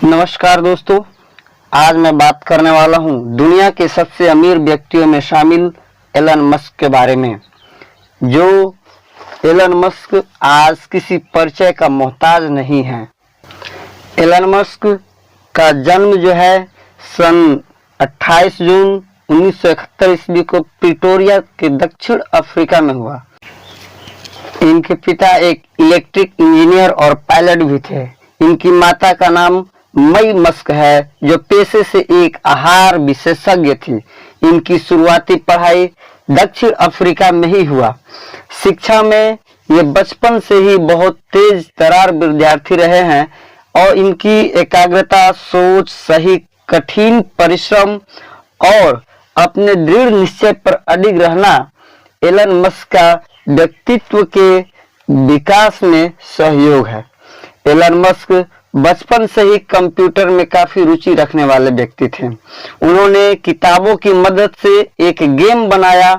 नमस्कार दोस्तों, आज मैं बात करने वाला हूं दुनिया के सबसे अमीर व्यक्तियों में शामिल एलन मस्क के बारे में। जो एलन मस्क आज किसी परिचय का मोहताज नहीं है। एलन मस्क का जन्म जो है सन 28 जून 1971 ईस्वी को प्रिटोरिया के दक्षिण अफ्रीका में हुआ। इनके पिता एक इलेक्ट्रिक इंजीनियर और पायलट भी थे। इनकी माता का नाम मई मस्क है, जो पेशे से एक आहार विशेषज्ञ थी। इनकी शुरुआती पढ़ाई दक्षिण अफ्रीका में ही हुआ। शिक्षा में ये बचपन से ही बहुत तेज तर्रार विद्यार्थी रहे हैं और इनकी एकाग्रता, सोच, सही कठिन परिश्रम और अपने दृढ़ निश्चय पर अडिग रहना एलन मस्क का व्यक्तित्व के विकास में सहयोग है। एलन मस्क बचपन से ही कंप्यूटर में काफी रुचि रखने वाले व्यक्ति थे। उन्होंने किताबों की मदद से एक गेम बनाया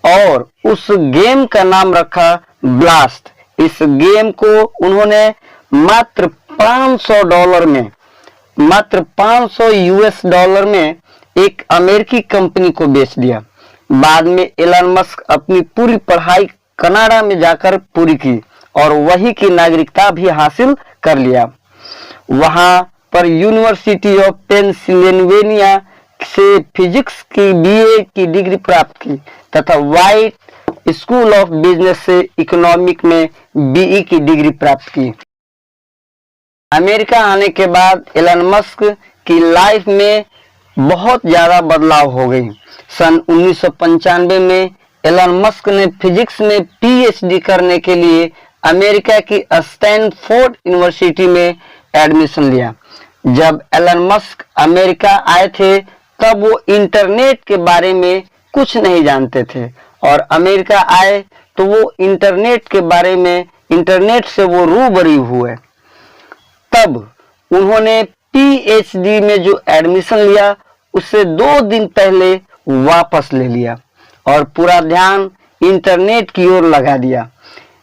और उस गेम का नाम रखा ब्लास्ट। इस गेम को उन्होंने मात्र $500 यूएस डॉलर में एक अमेरिकी कंपनी को बेच दिया। बाद में एलन मस्क अपनी पूरी पढ़ाई कनाडा में जाकर पूरी की और वही की नागरिकता भी हासिल कर लिया। वहां पर यूनिवर्सिटी ऑफ पेंसिल्वेनिया से फिजिक्स की बीए की डिग्री प्राप्त की तथा व्हाइट स्कूल ऑफ बिजनेस से इकोनॉमिक में बीई की डिग्री प्राप्त की। अमेरिका आने के बाद एलन मस्क की लाइफ में बहुत ज्यादा बदलाव हो गई। सन 1995 में एलन मस्क ने फिजिक्स में पीएचडी करने के लिए अमेरिका की स्टैनफोर्ड यूनिवर्सिटी में एडमिशन लिया। जब एलन मस्क अमेरिका आए थे तब वो इंटरनेट के बारे में कुछ नहीं जानते थे और अमेरिका आए तो वो इंटरनेट के बारे में इंटरनेट से वो रूबरू हुए। तब उन्होंने पीएचडी में जो एडमिशन लिया उससे 2 दिन पहले वापस ले लिया और पूरा ध्यान इंटरनेट की ओर लगा दिया।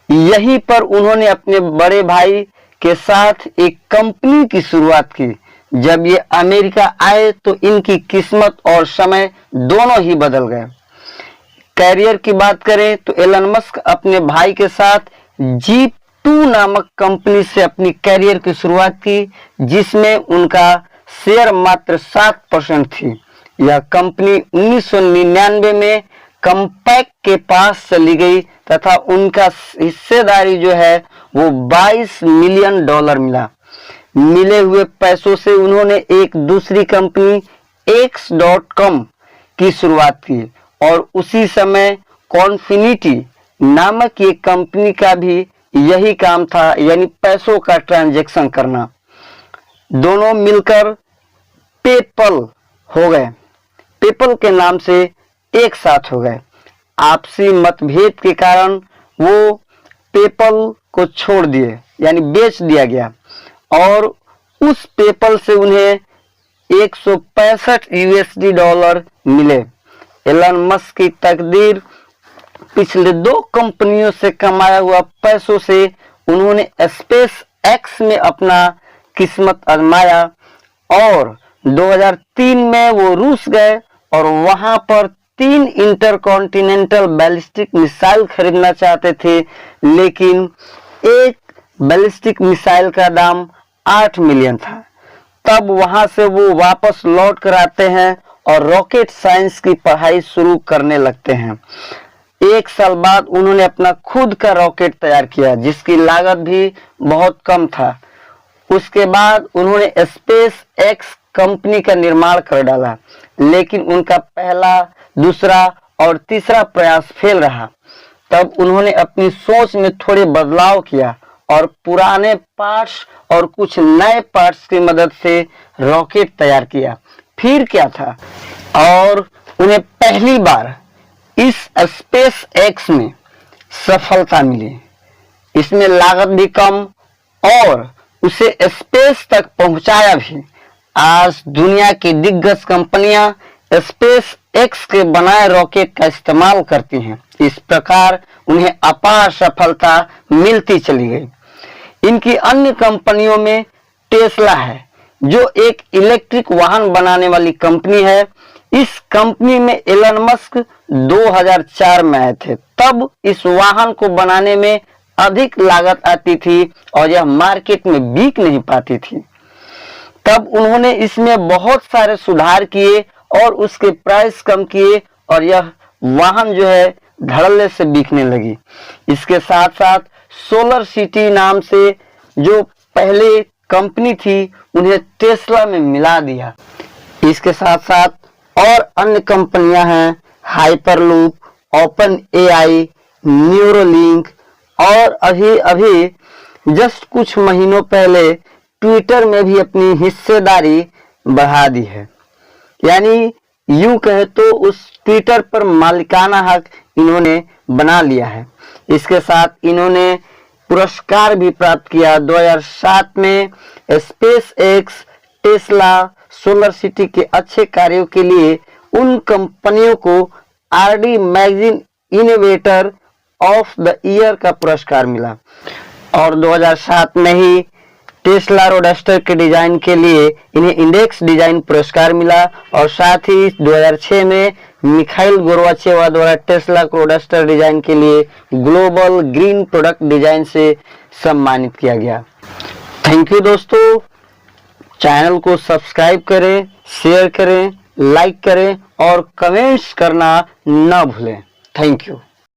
यहीं पर उन्होंने अपने बड़े भाई के साथ एक कंपनी की शुरुआत की। जब ये अमेरिका आए तो इनकी किस्मत और समय दोनों ही बदल गए। कैरियर की बात करें तो एलन मस्क अपने भाई के साथ Jeep2 नामक कंपनी से अपनी कैरियर की शुरुआत की, जिसमें उनका शेयर मात्र 7% थी। यह कंपनी 1999 में कंपैक के पास चली गई तथा उनका हिस्सेदारी जो है वो $22 मिलियन मिला। मिले हुए पैसों से उन्होंने एक दूसरी कंपनी X.com की शुरुआत की और उसी समय कॉन्फिनिटी नामक ये कंपनी का भी यही काम था, यानी पैसों का ट्रांजैक्शन करना। दोनों मिलकर पेपल हो गए। पेपल के नाम से एक साथ हो गए। आपसी मतभेद के कारण वो पेपल को छोड़ दिए, यानी बेच दिया गया और उस पेपल से उन्हें $165 मिले। एलन मस्क की तकदीर पिछले 2 कंपनियों से कमाया हुआ पैसों से उन्होंने स्पेस एक्स में अपना किस्मत आजमाया और 2003 में वो रूस गए और वहां पर 3 इंटरकॉन्टिनेंटल बैलिस्टिक मिसाइल खरीदना चाहते थे, लेकिन एक बैलिस्टिक मिसाइल का दाम 8 मिलियन था। तब वहां से वो वापस लौट कर आते हैं और रॉकेट साइंस की पढ़ाई शुरू करने लगते हैं। 1 साल बाद उन्होंने अपना खुद का रॉकेट तैयार किया, जिसकी लागत भी बहुत कम था। उसके बाद उन्होंने स्पेस एक्स कंपनी का निर्माण कर डाला, लेकिन उनका पहला, दूसरा और तीसरा प्रयास फेल रहा। तब उन्होंने अपनी सोच में थोड़े बदलाव किया और पुराने पार्ट्स और कुछ नए पार्ट्स की मदद से रॉकेट तैयार किया। फिर क्या था, और उन्हें पहली बार इस स्पेस एक्स में सफलता मिली। इसमें लागत भी कम और उसे स्पेस तक पहुंचाया भी। आज दुनिया की दिग्गज कंपनियां स्पेस एक्स के बनाए रॉकेट का इस्तेमाल करती हैं। इस प्रकार उन्हें अपार सफलता मिलती चली गई। इनकी अन्य कंपनियों में टेस्ला है, जो एक इलेक्ट्रिक वाहन बनाने वाली कंपनी है। इस कंपनी में एलन मस्क 2004 में आए थे। तब इस वाहन को बनाने में अधिक लागत आती थी और यह मार्केट में बिक नहीं पाती थी। तब उन्होंने इसमें बहुत सारे सुधार किए और उसके प्राइस कम किए और यह वाहन जो है धड़ल्ले से बिकने लगी। इसके साथ साथ सोलर सिटी नाम से जो पहले कंपनी थी उन्हें टेस्ला में मिला दिया। इसके साथ साथ और अन्य कंपनियां हैं, हाइपरलूप, ओपन एआई, न्यूरोलिंक और अभी जस्ट कुछ महीनों पहले ट्विटर में भी अपनी हिस्सेदारी बढ़ा दी है। यानी यूं कहे तो उस ट्विटर पर मालिकाना हक इन्होंने बना लिया है। इसके साथ इन्होंने पुरस्कार भी प्राप्त किया। 2007 में space x, Tesla, solar city के अच्छे कार्यों के लिए उन कंपनियों को RD magazine innovator of the year का पुरस्कार मिला और 2007 में ही टेस्ला रोडस्टर के डिजाइन के लिए इन्हें इंडेक्स डिजाइन पुरस्कार मिला और साथ ही 2006 में मिखाइल गोर्बाचेवा द्वारा टेस्ला रोडस्टर डिजाइन के लिए ग्लोबल ग्रीन प्रोडक्ट डिजाइन से सम्मानित किया गया। थैंक यू दोस्तों। चैनल को सब्सक्राइब करें, शेयर करें, लाइक करें और कमेंट्स करना न भूलें। Thank you.